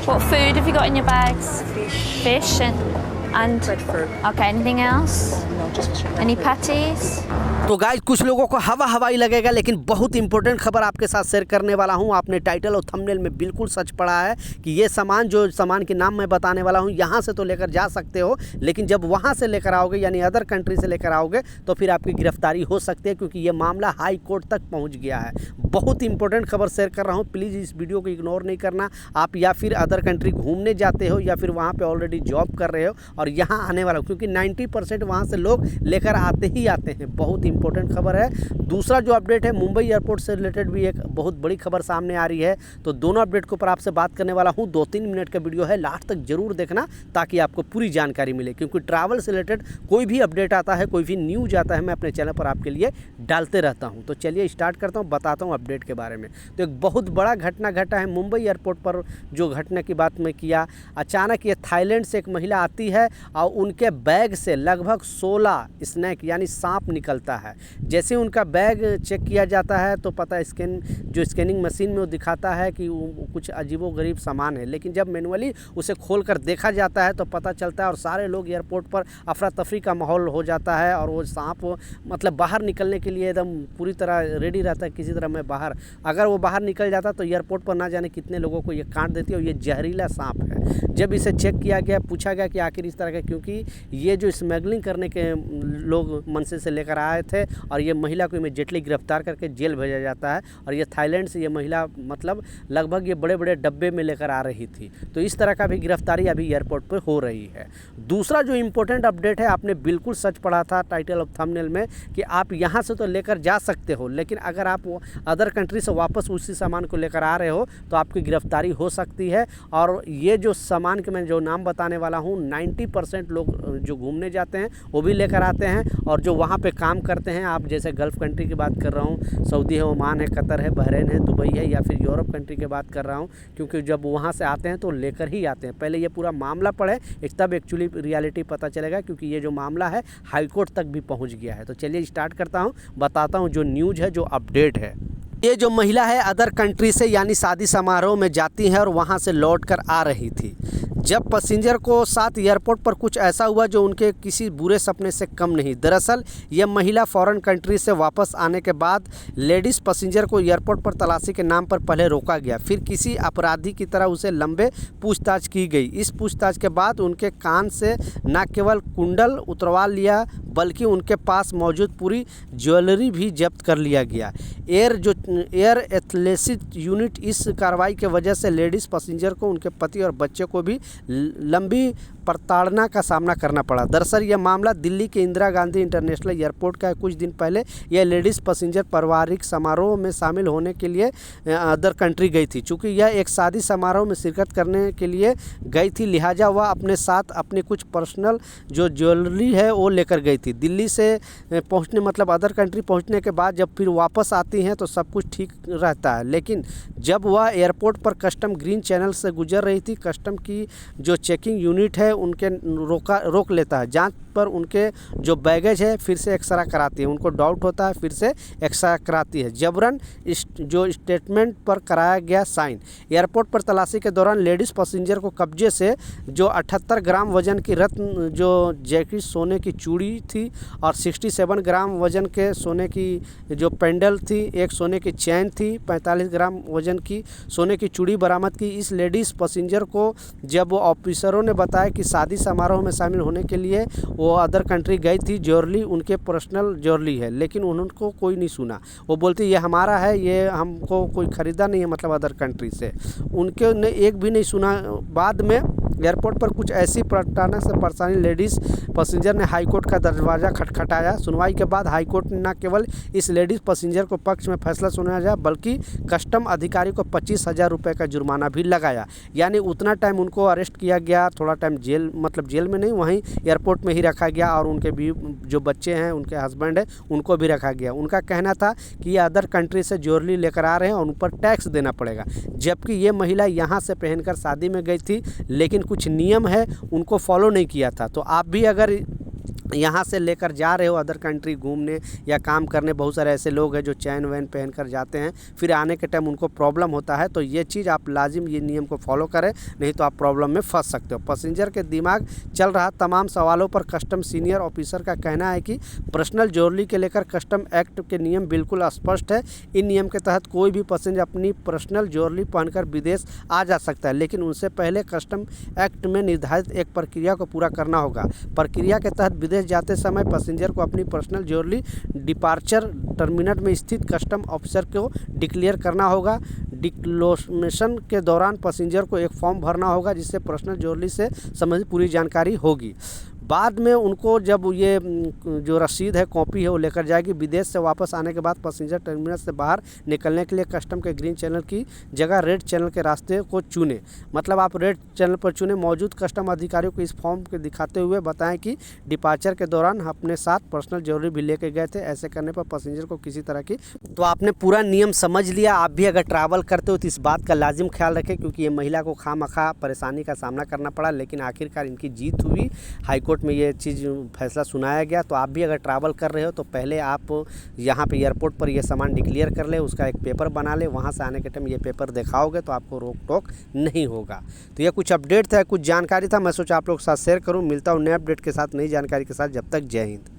What food have you got in your bags? Fish and breadfruit. okay, anything else? No, just fish. Any patties? तो guys कुछ लोगों को हवाई लगेगा, लेकिन बहुत इंपॉर्टेंट खबर आपके साथ शेयर करने वाला हूं। आपने टाइटल और थंबनेल में बिल्कुल सच पढ़ा है कि ये सामान, जो सामान के नाम मैं बताने वाला हूं, यहां से तो लेकर जा सकते हो, लेकिन जब वहां से लेकर आओगे यानी अदर कंट्री से लेकर आओगे तो फिर आपकी गिरफ्तारी हो सकती है, क्योंकि ये मामला हाई कोर्ट तक पहुँच गया है। बहुत इंपॉर्टेंट खबर शेयर कर रहा हूँ, प्लीज़ इस वीडियो को इग्नोर नहीं करना। आप या फिर अदर कंट्री घूमने जाते हो या फिर वहाँ पर ऑलरेडी जॉब कर रहे हो और यहाँ आने वाला हो, क्योंकि 90% वहाँ से लोग लेकर आते ही आते हैं। बहुत इंपॉर्टेंट खबर है। दूसरा जो अपडेट है, मुंबई एयरपोर्ट से रिलेटेड भी एक बहुत बड़ी खबर सामने आ रही है। तो दोनों अपडेट के ऊपर आपसे बात करने वाला हूँ। 2-3 मिनट का वीडियो है, लास्ट तक जरूर देखना ताकि आपको पूरी जानकारी मिले, क्योंकि ट्रैवल से रिलेटेड कोई भी अपडेट आता है, कोई भी न्यूज आता है, मैं अपने चैनल पर आपके लिए डालते रहता हूँ। तो चलिए स्टार्ट करता हूँ, बताता हूँ अपडेट के बारे में। तो एक बहुत बड़ा घटना घटा है मुंबई एयरपोर्ट पर। जो घटना की बात मैं किया, अचानक ये थाईलैंड से एक महिला आती है और उनके बैग से लगभग 16 स्नैक यानी सांप निकलता है। जैसे उनका बैग चेक किया जाता है तो पता जो स्कैनिंग मशीन में वो दिखाता है कि वो कुछ अजीबोगरीब सामान है, लेकिन जब मैनुअली उसे खोलकर देखा जाता है तो पता चलता है और सारे लोग एयरपोर्ट पर अफरा तफरी का माहौल हो जाता है। और वो सांप मतलब बाहर निकलने के लिए एकदम पूरी तरह रेडी रहता है, किसी तरह मैं बाहर, अगर वो बाहर निकल जाता तो एयरपोर्ट पर ना जाने कितने लोगों को ये काट देती है। और ये जहरीला सांप है। जब इसे चेक किया गया, पूछा गया कि आखिर इस तरह का, क्योंकि ये जो स्मगलिंग करने के लोग मनसे से लेकर आए थे और ये महिला को इमीडिएटली गिरफ्तार करके जेल भेजा जाता है। और ये थाईलैंड से ये महिला मतलब लगभग ये बड़े बड़े डब्बे में लेकर आ रही थी। तो इस तरह का भी गिरफ्तारी अभी एयरपोर्ट पर हो रही है। दूसरा जो इम्पोर्टेंट अपडेट है, आपने बिल्कुल सच पढ़ा था टाइटल ऑफ थंबनेल में कि आप यहाँ से तो लेकर जा सकते हो, लेकिन अगर आप अदर कंट्री से वापस उसी सामान को लेकर आ रहे हो तो आपकी गिरफ्तारी हो सकती है। और ये जो सामान के मैं जो नाम बताने वाला हूँ, 90% लोग जो घूमने जाते हैं वो भी लेकर आते हैं, और जो वहाँ पे काम करते हैं, आप जैसे गल्फ़ कंट्री की बात कर रहा हूँ, सऊदी है, ओमान है, कतर है, बहरीन है, दुबई है, या फिर यूरोप कंट्री की बात कर रहा हूँ, क्योंकि जब वहाँ से आते हैं तो लेकर ही आते हैं। पहले ये पूरा मामला पढ़े, तब एक्चुअली रियलिटी पता चलेगा, क्योंकि ये जो मामला है हाई कोर्ट तक भी पहुँच गया है। तो चलिए स्टार्ट करता हूँ, बताता हूँ जो न्यूज़ है, जो अपडेट है। ये जो महिला है अदर कंट्री से यानी शादी समारोह में जाती है और वहाँ से लौट कर आ रही थी। जब पैसेंजर को साथ एयरपोर्ट पर कुछ ऐसा हुआ जो उनके किसी बुरे सपने से कम नहीं। दरअसल यह महिला फॉरेन कंट्री से वापस आने के बाद लेडीज़ पैसेंजर को एयरपोर्ट पर तलाशी के नाम पर पहले रोका गया, फिर किसी अपराधी की तरह उसे लंबे पूछताछ की गई। इस पूछताछ के बाद उनके कान से न केवल कुंडल उतरवा लिया बल्कि उनके पास मौजूद पूरी ज्वेलरी भी जब्त कर लिया गया। एयर एथलेसिस यूनिट इस कार्रवाई के वजह से लेडीज़ पैसेंजर को, उनके पति और बच्चे को भी लंबी प्रताड़ना का सामना करना पड़ा। दरअसल यह मामला दिल्ली के इंदिरा गांधी इंटरनेशनल एयरपोर्ट का है। कुछ दिन पहले यह लेडीज़ पैसेंजर पारिवारिक समारोह में शामिल होने के लिए अदर कंट्री गई थी। चूँकि यह एक शादी समारोह में शिरकत करने के लिए गई थी, लिहाजा वह अपने साथ अपनी कुछ पर्सनल जो ज्वेलरी है वो लेकर गई थी। दिल्ली से पहुँचने मतलब अदर कंट्री पहुँचने के बाद जब फिर वापस आती हैं तो सब कुछ ठीक रहता है, लेकिन जब वह एयरपोर्ट पर कस्टम ग्रीन चैनल से गुजर रही थी, कस्टम की जो चेकिंग यूनिट है उनके रोक लेता है। जांच पर उनके जो बैगेज है फिर से एक्सरा कराती है, उनको डाउट होता है, फिर से एक्सरा कराती है। जबरन जो स्टेटमेंट पर कराया गया साइन। एयरपोर्ट पर तलाशी के दौरान लेडीज़ पैसेंजर को कब्जे से जो 78 ग्राम वजन की रत्न जो जैकेट सोने की चूड़ी थी और 67 ग्राम वजन के सोने की जो पेंडल थी, एक सोने की चैन थी, 45 ग्राम वजन की सोने की चूड़ी बरामद की। इस लेडीज़ पैसेंजर को जब वो ऑफिसरों ने बताया कि शादी समारोह में शामिल होने के लिए वो अदर कंट्री गई थी, ज्वेलरी उनके पर्सनल ज्वेलरी है, लेकिन उनको कोई नहीं सुना। वो बोलती ये हमारा है, ये हमको कोई ख़रीदा नहीं है, मतलब अदर कंट्री से उनके ने एक भी नहीं सुना। बाद में एयरपोर्ट पर कुछ ऐसी प्रताड़ना से परेशानी लेडीज़ पैसेंजर ने हाईकोर्ट का दरवाज़ा खटखटाया। सुनवाई के बाद हाईकोर्ट ने न केवल इस लेडीज़ पैसेंजर को पक्ष में फैसला सुनाया बल्कि कस्टम अधिकारी को 25,000 रुपये का जुर्माना भी लगाया। यानी उतना टाइम उनको अरेस्ट किया गया, थोड़ा टाइम जेल मतलब जेल में नहीं, वहीं एयरपोर्ट में ही रखा गया, और उनके भी जो बच्चे हैं, उनके हस्बैंड है, उनको भी रखा गया। उनका कहना था कि ये अदर कंट्री से ज्वेलरी लेकर आ रहे हैं और उन पर टैक्स देना पड़ेगा, जबकि ये महिला यहाँ से पहनकर शादी में गई थी, लेकिन कुछ नियम है उनको फॉलो नहीं किया था। तो आप भी अगर यहाँ से लेकर जा रहे हो अदर कंट्री घूमने या काम करने, बहुत सारे ऐसे लोग हैं जो चैन वैन पहन कर जाते हैं, फिर आने के टाइम उनको प्रॉब्लम होता है। तो ये चीज़ आप लाजिम ये नियम को फॉलो करें, नहीं तो आप प्रॉब्लम में फंस सकते हो। पैसेंजर के दिमाग चल रहा तमाम सवालों पर कस्टम सीनियर ऑफिसर का कहना है कि पर्सनल ज्वेलरी के लेकर कस्टम एक्ट के नियम बिल्कुल स्पष्ट है। इन नियम के तहत कोई भी पैसेंजर अपनी पर्सनल ज्वेलरी पहनकर विदेश आ जा सकता है, लेकिन उनसे पहले कस्टम एक्ट में निर्धारित एक प्रक्रिया को पूरा करना होगा। प्रक्रिया के तहत विदेश जाते समय पैसेंजर को अपनी पर्सनल ज्वेलरी डिपार्चर टर्मिनल में स्थित कस्टम ऑफिसर को डिक्लेयर करना होगा। डिक्लोमेशन के दौरान पैसेंजर को एक फॉर्म भरना होगा जिससे पर्सनल ज्वेलरी से संबंधित पूरी जानकारी होगी। बाद में उनको जब ये जो रसीद है, कॉपी है, वो लेकर जाएगी। विदेश से वापस आने के बाद पैसेंजर टर्मिनल से बाहर निकलने के लिए कस्टम के ग्रीन चैनल की जगह रेड चैनल के रास्ते को चुने। मतलब आप रेड चैनल पर चुने। मौजूद कस्टम अधिकारियों को इस फॉर्म के दिखाते हुए बताएं कि डिपार्चर के दौरान अपने साथ पर्सनल ज्वेलरी भी लेके गए थे। ऐसे करने पर पैसेंजर को किसी तरह की। तो आपने पूरा नियम समझ लिया। आप भी अगर ट्रैवल करते हो तो इस बात का लाजिम ख्याल रखें, क्योंकि ये महिला को खामखा परेशानी का सामना करना पड़ा, लेकिन आखिरकार इनकी जीत हुई। हाईकोर्ट में ये चीज़ फैसला सुनाया गया। तो आप भी अगर ट्रैवल कर रहे हो तो पहले आप यहाँ पे एयरपोर्ट पर ये सामान डिक्लेयर कर ले, उसका एक पेपर बना ले। वहाँ से आने के टाइम ये पेपर दिखाओगे तो आपको रोक टोक नहीं होगा। तो ये कुछ अपडेट था, कुछ जानकारी था, मैं सोचा आप लोग के साथ शेयर करूँ। मिलता हूँ नए अपडेट के साथ, नई जानकारी के साथ। जब तक जय हिंद।